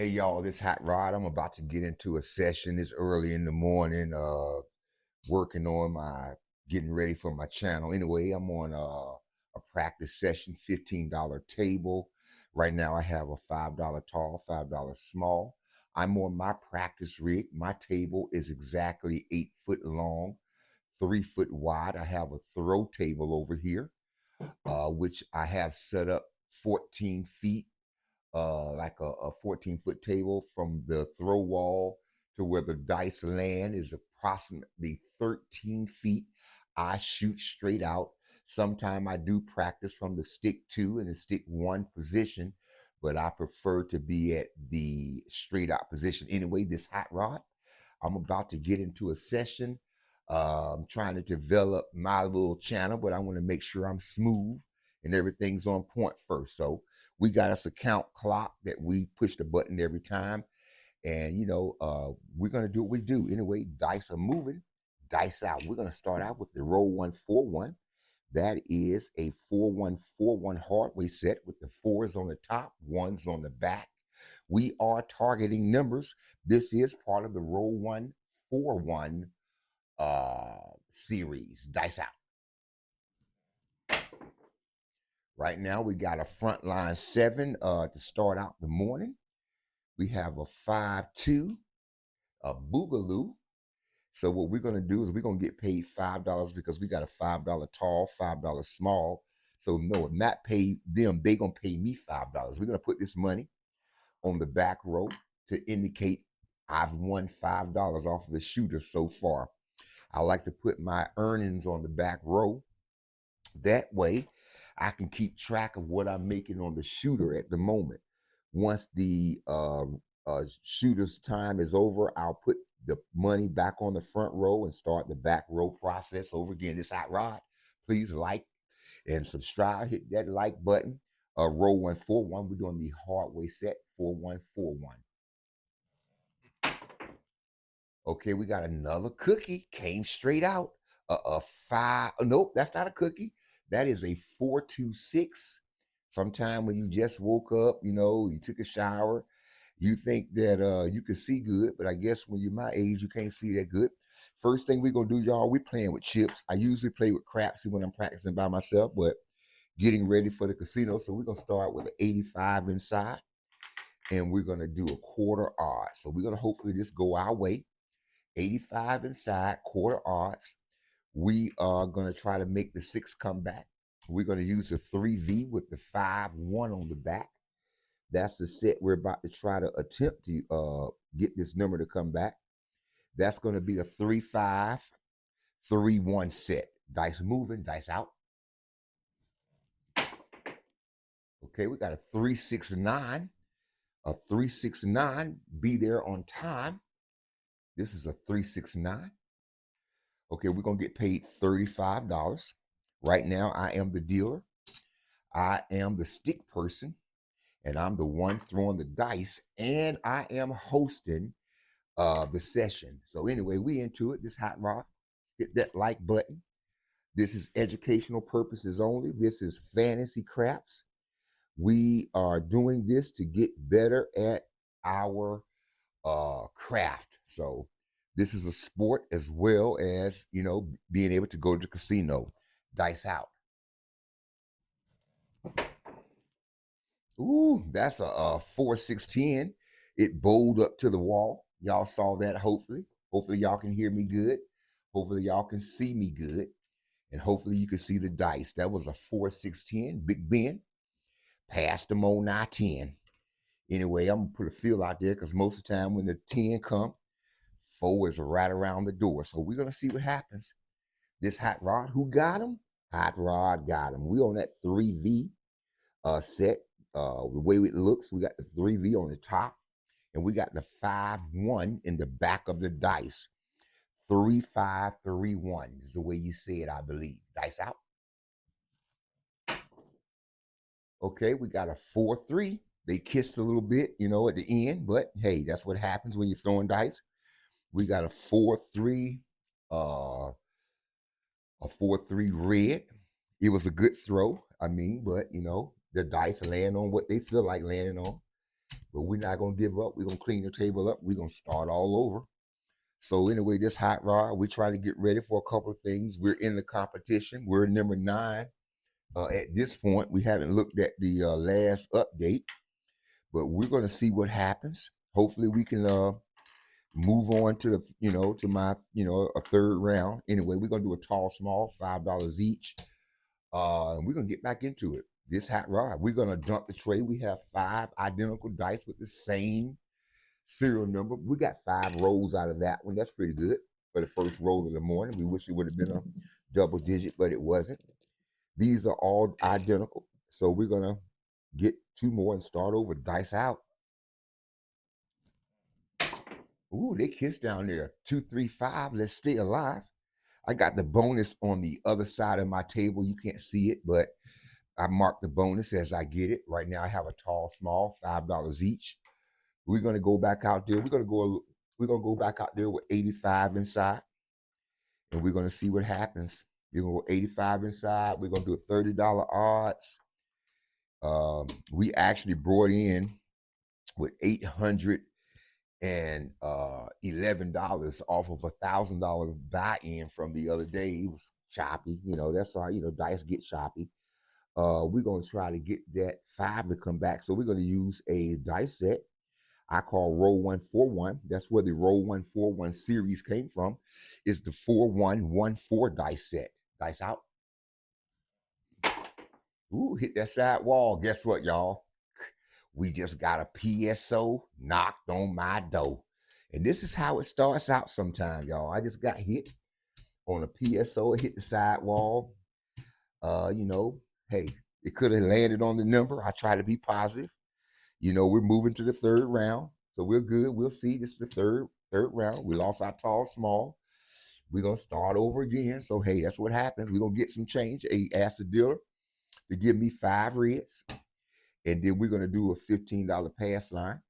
Hey y'all, this Hot Rod. I'm about to get into a session. It's early in the morning, working on my getting ready for my channel. Anyway, I'm on a practice session, $15 table. Right now I have a $5 tall, $5 small. I'm on my practice rig. My table is exactly 8 foot long, 3 foot wide. I have a throw table over here, which I have set up 14 feet, like a 14-foot table from the throw wall to where the dice land is approximately 13 feet. I shoot straight out. Sometime I do practice from the stick two and the stick one position, but I prefer to be at the straight out position. Anyway, this hot rod, I'm about to get into a session. I'm trying to develop my little channel, but I want to make sure I'm smooth and everything's on point first. So we got us a count clock that we push the button every time. And, we're going to do what we do. Anyway, dice are moving, dice out. We're going to start out with the roll 141. That is a 4141 hardware set with the fours on the top, ones on the back. We are targeting numbers. This is part of the roll 141 series. Dice out. Right now, we got a front line 7 to start out the morning. We have a 5-2, a boogaloo. So what we're gonna do is we're gonna get paid $5 because we got a $5 tall, $5 small. So no, not pay them, they gonna pay me $5. We're gonna put this money on the back row to indicate I've won $5 off of the shooter so far. I like to put my earnings on the back row. That way, I can keep track of what I'm making on the shooter at the moment. Once the shooter's time is over, I'll put the money back on the front row and start the back row process over again. This hot rod. Please like and subscribe. Hit that like button. Row 141. We're doing the hard way set 4141. Okay, we got another cookie. Came straight out. A five. Nope, that's not a cookie. That is a 426. Sometime when you just woke up, you took a shower, you think that you can see good, but I guess when you're my age, you can't see that good. First thing we're gonna do, y'all, we playing with chips. I usually play with craps when I'm practicing by myself, but getting ready for the casino. So we're gonna start with an 85 inside, and we're gonna do a quarter odd. So we're gonna hopefully just go our way. 85 inside, quarter odds. We are going to try to make the 6 come back. We're going to use the 3V with the 5-1 on the back. That's the set we're about to try to attempt to get this number to come back. That's going to be a 3-5, 3-1 set. Dice moving, dice out. Okay, we got a 3-6-9. A 3-6-9, be there on time. This is a 3-6-9. Okay, we're going to get paid $35. Right now, I am the dealer. I am the stick person, and I'm the one throwing the dice, and I am hosting the session. So anyway, we into it. This hot rod. Hit that like button. This is educational purposes only. This is fantasy craps. We are doing this to get better at our craft. So this is a sport as well as, being able to go to the casino. Dice out. Ooh, that's a 4-6-10. It bowled up to the wall. Y'all saw that, hopefully. Hopefully y'all can hear me good. Hopefully y'all can see me good. And hopefully you can see the dice. That was a 4-6-10. Big Ben passed them on I-10. Anyway, I'm going to put a feel out there because most of the time when the 10 come, 4 is right around the door. So we're going to see what happens. This hot rod, who got him? Hot rod got him. We on that 3V set. The way it looks, we got the 3V on the top, and we got the 5-1 in the back of the dice. 3-5-3-1 is the way you say it, I believe. Dice out. Okay, we got a 4-3. They kissed a little bit, at the end, but hey, that's what happens when you're throwing dice. We got a 4-3, a 4-3 red. It was a good throw. I mean, but the dice land on what they feel like landing on. But we're not gonna give up. We're gonna clean the table up. We're gonna start all over. So anyway, this hot rod, we try to get ready for a couple of things. We're in the competition. We're number 9. At this point, we haven't looked at the last update, but we're going to see what happens. Hopefully, we can move on to the, to my, a third round. Anyway, we're going to do a tall, small, $5 each. And we're going to get back into it. This hot rod, we're going to dump the tray. We have 5 identical dice with the same serial number. We got 5 rolls out of that one. That's pretty good for the first roll of the morning. We wish it would have been a double digit, but it wasn't. These are all identical. So we're going to get 2 more and start over. Dice out. Ooh, they kissed down there. 2, 3, 5. Let's stay alive. I got the bonus on the other side of my table. You can't see it, but I mark the bonus as I get it. Right now I have a tall, small, $5 each. We're gonna go back out there. We're gonna go back out there with 85 inside, and we're gonna see what happens. We're gonna go 85 inside. We're gonna do a $30 odds. We actually brought in with $811 off of $1,000 buy-in from the other day. It was choppy, that's how dice get choppy. We're gonna try to get that 5 to come back. So we're gonna use a dice set I call Roll 141. That's where the Roll 141 series came from. It's the 4114 dice set. Dice out. Ooh, hit that side wall. Guess what, y'all? We just got a PSO knocked on my door. And this is how it starts out sometimes, y'all. I just got hit on a PSO. It hit the side wall. You know, hey, it could have landed on the number. I try to be positive. We're moving to the third round. So we're good. We'll see. This is the third round. We lost our tall, small. We're gonna start over again. So hey, that's what happens. We're gonna get some change. Hey, ask the dealer to give me 5 reds. And then we're gonna do a $15 pass line.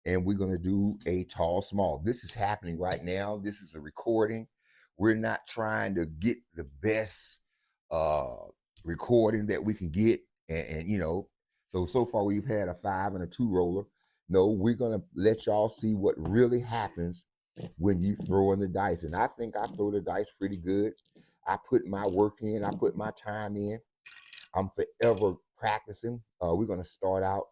And we're gonna do a tall, small. This is happening right now. This is a recording. We're not trying to get the best uh recording that we can get. And so far we've had a 5 and a 2 roller. No, we're gonna let y'all see what really happens when you throw in the dice. And I think I throw the dice pretty good. I put my work in, I put my time in. I'm forever practicing. We're gonna start out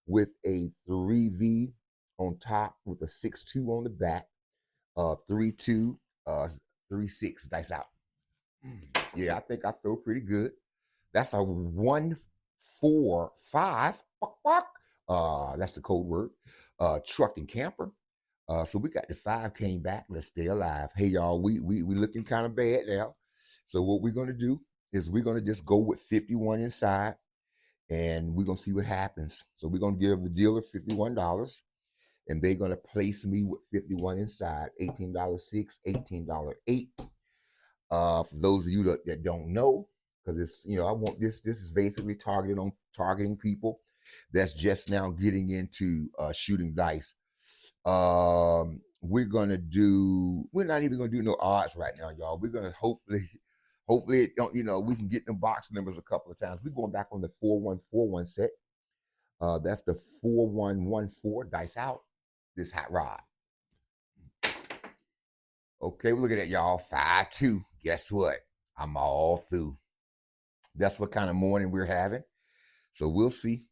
with a 3V on top with a 6-2 on the back. 3-2, 3-6, dice out. Yeah, I think I throw pretty good. That's a 1-4-5. That's the code word. Truck and camper. So we got the 5 came back. Let's stay alive. Hey y'all, we looking kind of bad now. So what we're gonna do is we're gonna just go with 51 inside, and we're gonna see what happens. So we're gonna give the dealer $51, and they're gonna place me with 51 inside. $18.06, $18.08. For those of you that don't know, because it's I want this is basically targeting people that's just now getting into shooting dice. We're not even gonna do no odds right now, y'all. We're gonna hopefully it don't, we can get them box numbers a couple of times. We're going back on the 4141 set. That's the 4114 dice out. This hot rod. Okay, well, look at that, y'all. 5-2. Guess what? I'm all through. That's what kind of morning we're having. So we'll see.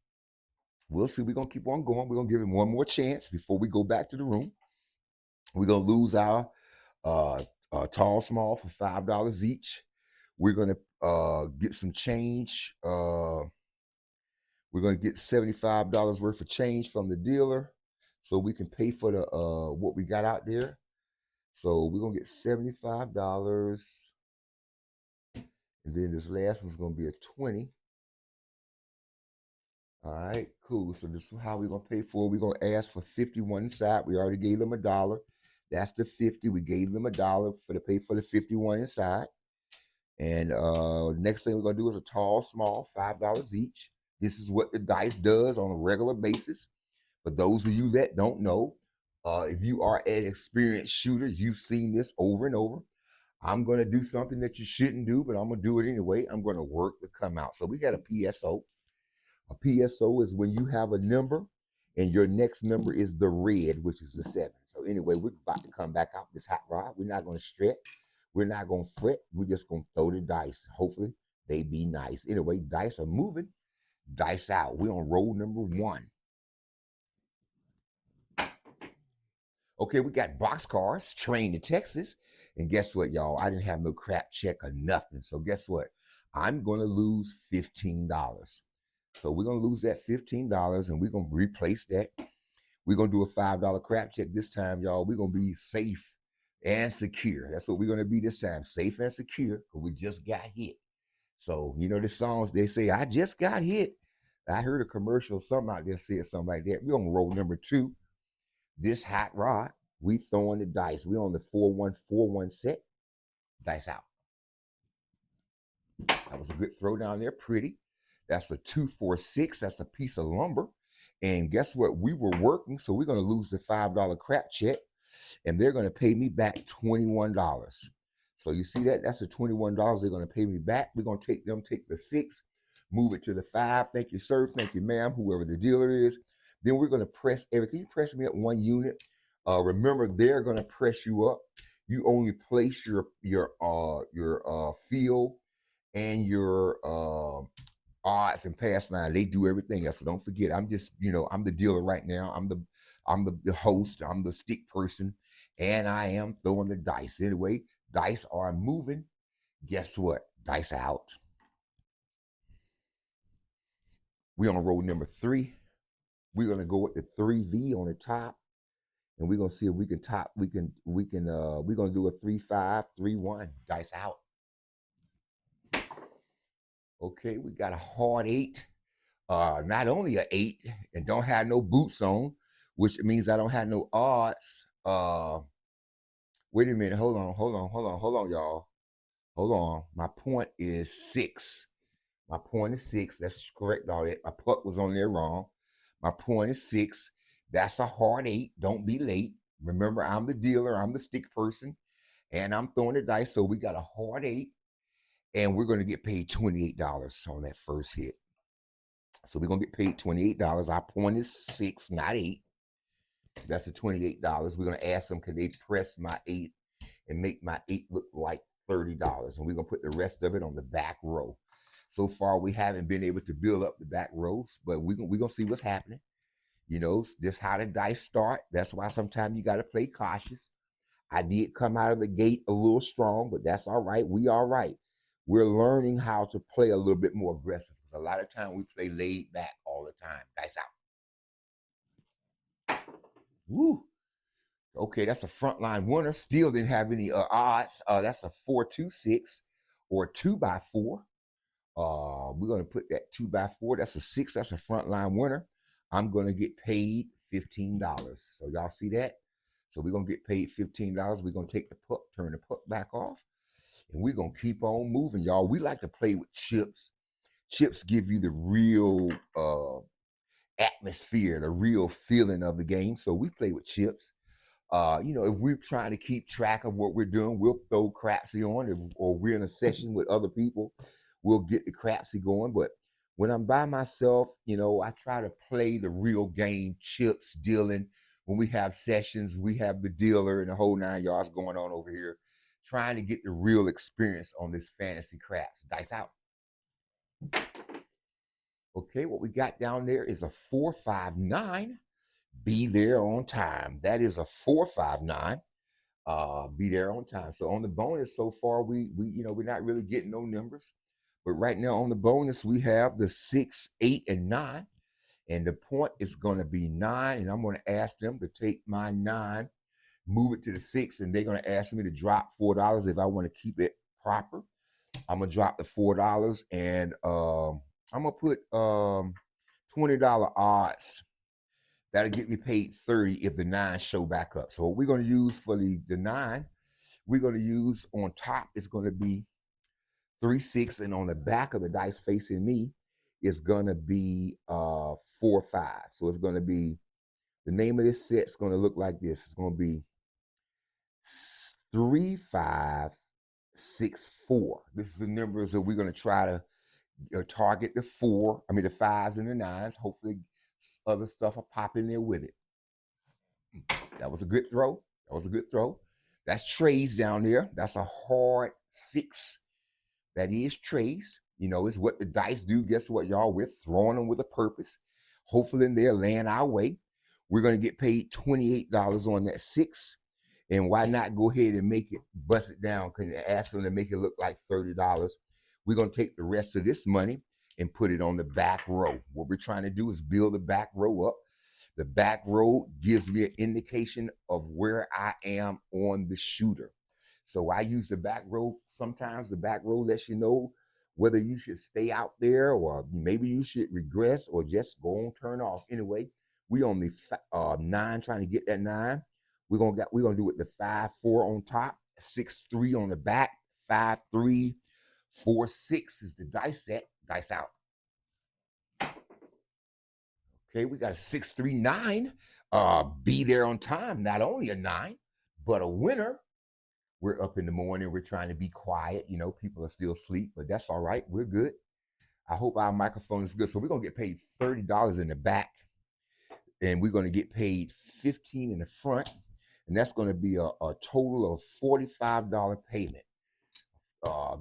We'll see. We're gonna keep on going. We're gonna give him one more chance before we go back to the room. We're gonna lose our uh, tall, small for $5 each. We're gonna get some change. We're gonna get $75 worth of change from the dealer, so we can pay for the what we got out there. So we're gonna get $75, and then this last one's gonna be a 20. All right, cool. So this is how we're gonna pay for it. We're gonna ask for 51 inside. We already gave them $1. That's the 50. We gave them $1 for the pay for the 51 inside. And next thing we're gonna do is a tall, small, $5 each. This is what the dice does on a regular basis. For those of you that don't know, if you are an experienced shooter, you've seen this over and over. I'm gonna do something that you shouldn't do, but I'm gonna do it anyway. I'm gonna work to come out. So we got a PSO. A PSO is when you have a number And your next number is the red, which is the 7. So anyway, we're about to come back out this hot rod. We're not going to stretch. We're not going to fret. We're just going to throw the dice. Hopefully, they be nice. Anyway, dice are moving. Dice out. We're on roll number 1. Okay, we got boxcars, train to Texas. And guess what, y'all? I didn't have no crap check or nothing. So guess what? I'm going to lose $15. So we're going to lose that $15 and we're going to replace that. We're going to do a $5 crap check this time, y'all. We're going to be safe and secure. That's what we're going to be this time, safe and secure, because we just got hit. So, you know, the songs, they say, I just got hit. I heard a commercial, something out there said something like that. We're on roll number 2. This hot rod, we throwing the dice. We on the 4141 set. Dice out. That was a good throw down there. Pretty. That's a 246. That's a piece of lumber. And guess what? We were working, so we're going to lose the $5 crap check, and they're going to pay me back $21. So you see that? That's the $21 they're going to pay me back. We're going to take the 6, move it to the 5. Thank you, sir. Thank you, ma'am, whoever the dealer is. Then we're going to press Eric. Can you press me up 1 unit? Remember, they're going to press you up. You only place your field and your odds and pass line. They do everything else. So don't forget, I'm just, I'm the dealer right now. I'm the host. I'm the stick person, and I am throwing the dice. Anyway, dice are moving. Guess what? Dice out. We're on roll number 3. We're gonna go with the 3V on the top, and we're gonna see if we can top. We're gonna do a 3-5, 3-1. Dice out. Okay, we got a hard 8. Not only a 8 and don't have no boots on, which means I don't have no odds. Wait a minute, hold on, y'all. Hold on. My point is 6. My point is 6. That's correct. All that. My puck was on there wrong. My point is 6. That's a hard 8. Don't be late. Remember, I'm the dealer. I'm the stick person, and I'm throwing the dice. So we got a hard 8, and we're going to get paid $28 on that first hit. So we're gonna get paid $28. Our point is 6, not 8. That's the $28. We're gonna ask them, can they press my 8 and make my 8 look like $30? And we're gonna put the rest of it on the back row. So far, we haven't been able to build up the back rows, but we're gonna see what's happening. This how the dice start. That's why sometimes you gotta play cautious. I did come out of the gate a little strong, but that's all right. We all right. We're learning how to play a little bit more aggressive. A lot of time we play laid back all the time. Dice out. Woo. Okay, that's a frontline winner. Still didn't have any odds. That's a 4-2-6 or 2x4. We're gonna put that 2x4. That's a 6. That's a frontline winner. I'm gonna get paid $15. So y'all see that? So we're gonna get paid $15. We're gonna take the puck, turn the puck back off, and we're gonna keep on moving, y'all. We like to play with chips. Chips give you the real atmosphere, the real feeling of the game. So we play with chips. If we're trying to keep track of what we're doing, we'll throw crapsy on, or we're in a session with other people, we'll get the crapsy going. But when I'm by myself, I try to play the real game, chips, dealing. When we have sessions, we have the dealer and the whole 9 yards going on over here, trying to get the real experience on this fantasy craps. Dice out. Okay, what we got down there is a 459. Be there on time. That is a 459. Be there on time. So on the bonus so far, we're not really getting no numbers. But right now on the bonus, we have the 6, 8, and 9. And the point is going to be 9. And I'm going to ask them to take my 9, move it to the 6, and they're going to ask me to drop $4 if I want to keep it proper. I'm gonna drop the $4 and I'm gonna put $20 odds. That'll get me paid 30 if the 9 show back up. So what we're gonna use for the 9, we're gonna use on top is gonna be 3, 6, and on the back of the dice facing me is gonna be 4, 5. So it's gonna be, the name of this set's gonna look like this. It's gonna be 3, 5, 6, 4. This is the numbers that we're gonna try to target the 4. I mean the 5s and the 9s. Hopefully Other stuff will pop in there with it. That was a good throw. That was a good throw. That's trays down there. That's a hard 6. That is trays. You know, it's what the dice do. Guess what, y'all? We're throwing them with a purpose. Hopefully, they're laying our way. We're going to get paid $28 on that 6. And why not go ahead and make it, bust it down? Can you ask them to make it look like $30? We're going to take the rest of this money and put it on the back row. What we're trying to do is build the back row up. The back row gives me an indication of where I am on the shooter. So I use the back row. Sometimes the back row lets you know whether you should stay out there or maybe you should regress or just go on turn off. Anyway, we on the 9, trying to get that 9. We're gonna do it the 5-4 on top, 6-3 on the back, 5-3, 4-6 is the dice set. Dice out. Okay, we got a 6-3-9. Be there on time. Not only a 9, but a winner. We're up in the morning. We're trying to be quiet. You know, people are still asleep, but that's all right. We're good. I hope our microphone is good. So we're gonna get paid $30 in the back, and we're gonna get paid 15 in the front, and that's gonna be a total of $45 payment.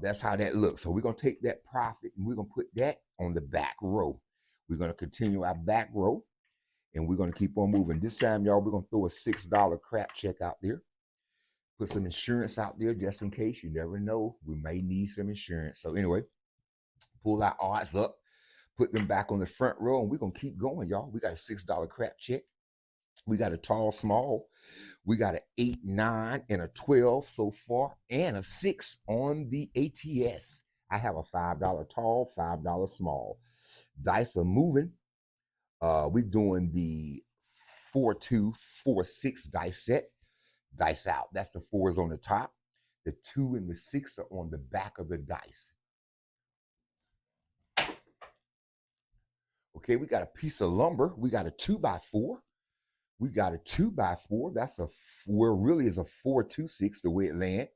That's how that looks. So we're gonna take that profit and we're gonna put that on the back row. We're gonna continue our back row, and we're gonna keep on moving. This time, y'all, we're gonna throw a $6 crap check out there. Put some insurance out there just in case. You never know. We may need some insurance. So anyway, pull our odds up, put them back on the front row, and we're gonna keep going, y'all. We got a $6 crap check. We got a tall, small. We got an 8, 9, and a 12 so far, and a 6 on the ATS. I have a $5 tall, $5 small. Dice are moving. We're doing the 4-2, 4-6 dice set. Dice out. That's the 4s on the top. The 2 and the 6 are on the back of the dice. Okay, we got a piece of lumber. We got a 2x4. We got a 2x4. That's a where really is a 4-2-6 the way it land.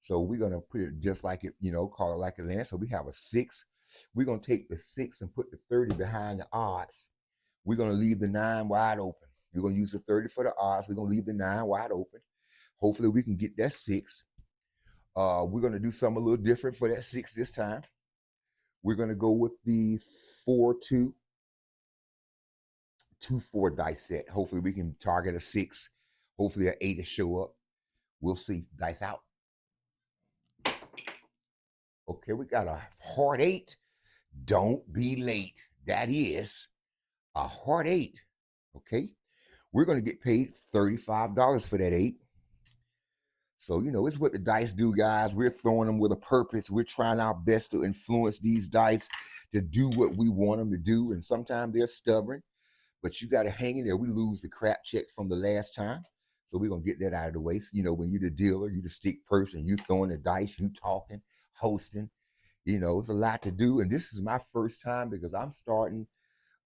So we're gonna put it just like it, call it like it lands. So we have a 6. We're gonna take the 6 and put the 30 behind the odds. We're gonna leave the 9 wide open. We're gonna use the 30 for the odds. We're gonna leave the 9 wide open. Hopefully we can get that 6. We're gonna do something a little different for that 6 this time. We're gonna go with the 4-2, 2-4 dice set. Hopefully we can target a 6. Hopefully an 8 to show up. We'll see. Dice out. Okay, we got a hard 8. Don't be late. That is a hard 8. Okay, we're gonna get paid $35 for that 8. So, it's what the dice do, guys. We're throwing them with a purpose. We're trying our best to influence these dice to do what we want them to do. And sometimes they're stubborn, but you got to hang in there. We lose the crap check from the last time. So we're going to get that out of the way. So, when you're the dealer, you're the stick person, you throwing the dice, you talking, hosting, it's a lot to do. And this is my first time because I'm starting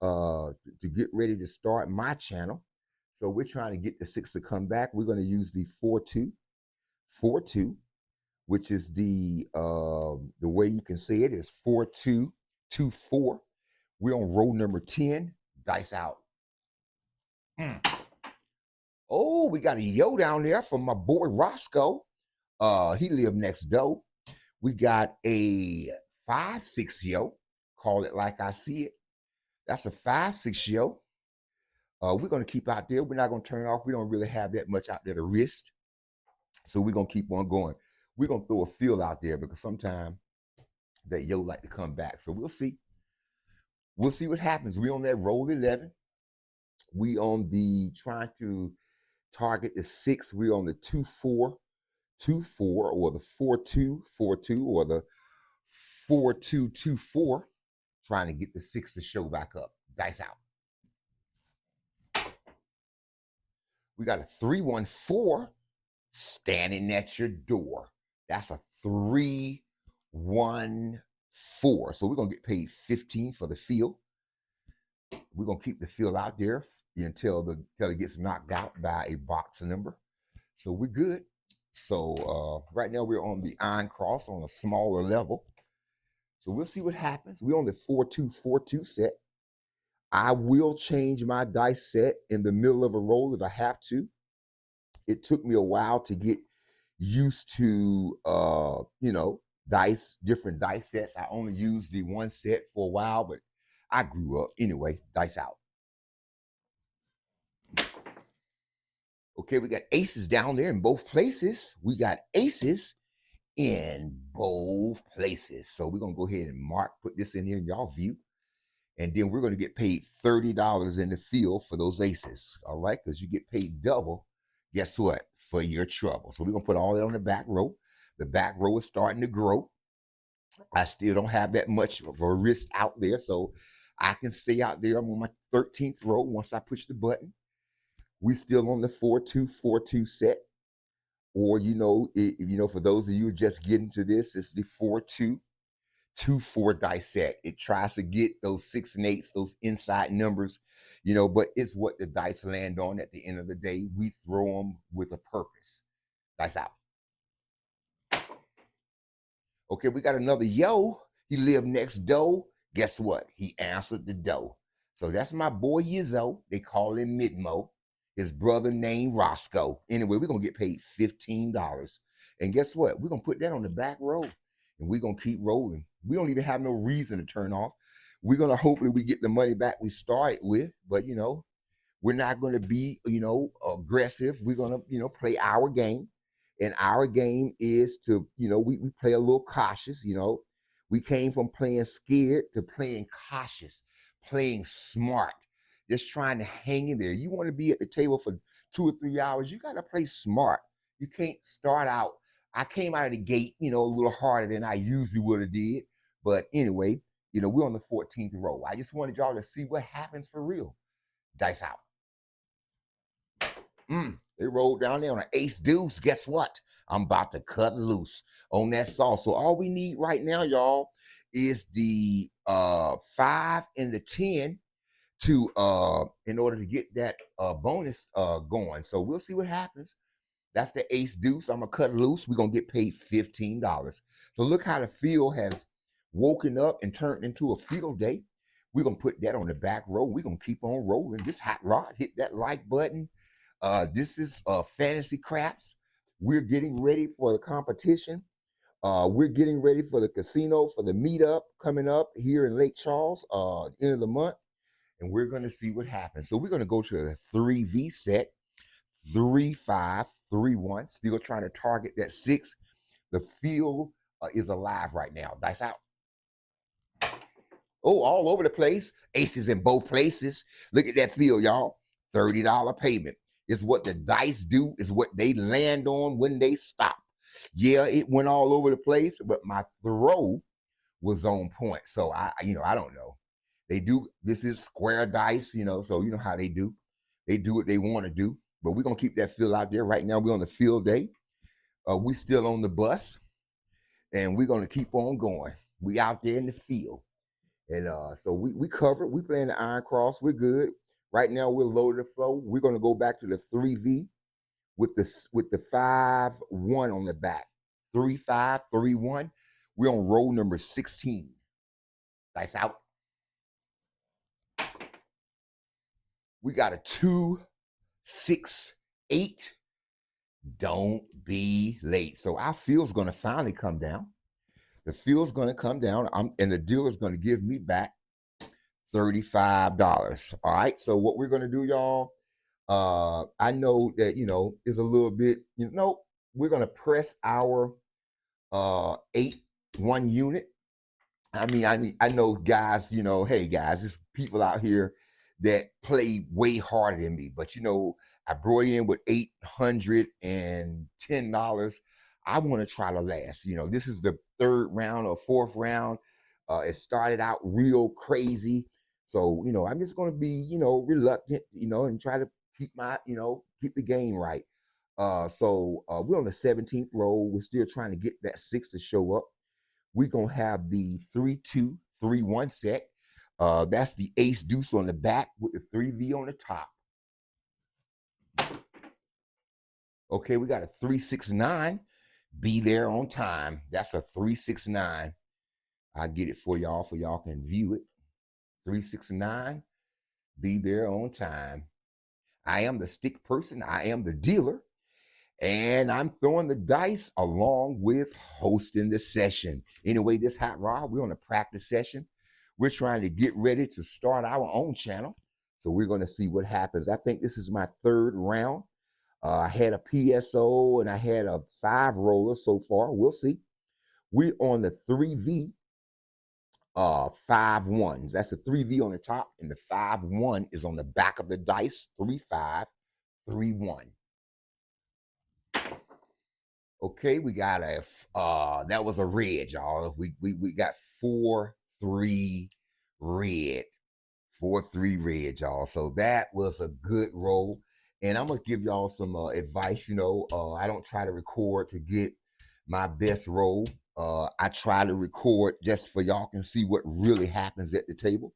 to get ready to start my channel. So we're trying to get the 6 to come back. We're going to use the 4-2. 4-2, which is the way you can say it is 4-2, 2-4. We're on row number 10. Dice out. Oh, we got a yo down there from my boy Roscoe. He lived next door. We got a 5-6 yo. Call it like I see it. That's a 5-6 yo. We're gonna keep out there. We're not gonna turn off. We don't really have that much out there to risk. So we're gonna keep on going. We're gonna throw a feel out there because sometimes that yo like to come back. So we'll see. We'll see what happens. We on that roll 11. We on the trying to target the 6. We on the 2-4, 2-4, or the 4-2, 4-2, or the 4-2, 2-4. Trying to get the 6 to show back up. Dice out. We got a 3-1-4 standing at your door. That's a 3-1-4. So we're gonna get paid 15 for the field. We're gonna keep the field out there until it gets knocked out by a box number. So we're good. So right now we're on the iron cross on a smaller level. So we'll see what happens. We're on the 4-2, 4-2 set. I will change my dice set in the middle of a roll if I have to. It took me a while to get used to different dice sets. I only used the one set for a while, but I grew up. Anyway, dice out. Okay, we got aces down there in both places. We got aces in both places. So we're gonna go ahead and put this in here in y'all view. And then we're gonna get paid $30 in the field for those aces. All right, because you get paid double. Guess what? For your trouble. So we're gonna put all that on the back row. The back row is starting to grow. I still don't have that much of a risk out there, so I can stay out there. I'm on my 13th row once I push the button. We still on the 4-2-4-2 set. Or for those of you just getting to this, it's the 4-2-2-4 dice set. It tries to get those 6 and 8s, those inside numbers, but it's what the dice land on at the end of the day. We throw them with a purpose. Dice out. Okay, we got another yo. He lived next door. Guess what? He answered the door. So that's my boy Yizzo. They call him Midmo. His brother named Roscoe. Anyway, we're gonna get paid $15. And guess what? We're gonna put that on the back row and we're gonna keep rolling. We don't even have no reason to turn off. We're gonna hopefully we get the money back we started with, but we're not going to be, aggressive. We're going to, play our game. And our game is to, we play a little cautious. We came from playing scared to playing cautious, playing smart, just trying to hang in there. You want to be at the table for 2 or 3 hours, you got to play smart. You can't start out. I came out of the gate, a little harder than I usually would have did. But anyway, we're on the 14th row. I just wanted y'all to see what happens for real. Dice out. They rolled down there on an ace deuce. Guess what? I'm about to cut loose on that sauce. So all we need right now, y'all, is the 5 and the 10 to in order to get that bonus going. So we'll see what happens. That's the ace deuce. I'm gonna cut loose. We're gonna get paid $15. So look how the field has woken up and turned into a field day. We're gonna put that on the back row. We're gonna keep on rolling. This hot rod, hit that like button. This is Fantasy Craps. We're getting ready for the competition. We're getting ready for the casino for the meetup coming up here in Lake Charles, end of the month, and we're going to see what happens. So we're going to go to the 3V set, 3-5-3-1. Still trying to target that 6. The field is alive right now. Dice out. Oh, all over the place. Aces in both places. Look at that field, y'all. $30 payment. Is what the dice do, is what they land on when they stop. Yeah, it went all over the place, but my throw was on point. So I don't know. They do, this is square dice, so you know how they do. They do what they want to do. But we're gonna keep that field out there. Right now, we're on the field day. We still on the bus, and we're gonna keep on going. We out there in the field. And so we covered. We playing the Iron Cross. We're good. Right now we're low to the flow. We're gonna go back to the 3V with the 5-1 on the back. 3-5-3-1. We're on roll number 16. Dice out. We got a 2-6-8. Don't be late. So our field's gonna finally come down. The field's gonna come down. And the dealer's gonna give me back $35. All right. So what we're gonna do, y'all, I know that is a little bit, we're gonna press our 8-1 unit. I know guys, hey guys, there's people out here that play way harder than me, but I brought in with $810. I want to try to last. This is the 3rd round or 4th round. It started out real crazy. So, I'm just gonna be, reluctant, and try to keep keep the game right. So we're on the 17th roll. We're still trying to get that 6 to show up. We're gonna have the 3-2-3-1 set. That's the ace deuce on the back with the 3V on the top. Okay, we got a 3-6-9. Be there on time. That's a 3-6-9. I'll get it for y'all can view it. 3-6-9. Be there on time. I am the stick person. I am the dealer. And I'm throwing the dice along with hosting the session. Anyway, this hot rod, we're on a practice session. We're trying to get ready to start our own channel. So we're going to see what happens. I think this is my third round. I had a PSO and I had a 5 roller so far. We'll see. We're on the 3V 5 1s. That's the 3V on the top, and the 5 1 is on the back of the dice. 3 5 3 1. Okay, we got a that was a red, y'all. We got 4 3 red. 4 3 red, y'all. So that was a good roll. And I'm gonna give y'all some advice. I don't try to record to get my best roll. I try to record just for y'all can see what really happens at the table.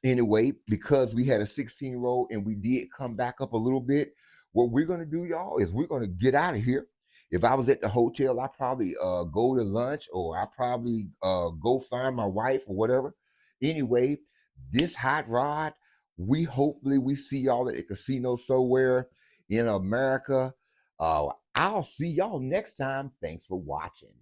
Anyway, because we had a 16 roll and we did come back up a little bit, what we're gonna do, y'all, is we're gonna get out of here. If I was at the hotel, I probably go to lunch, or I probably go find my wife or whatever. Anyway, this hot rod, we see y'all at the casino somewhere in America. I'll see y'all next time. Thanks for watching.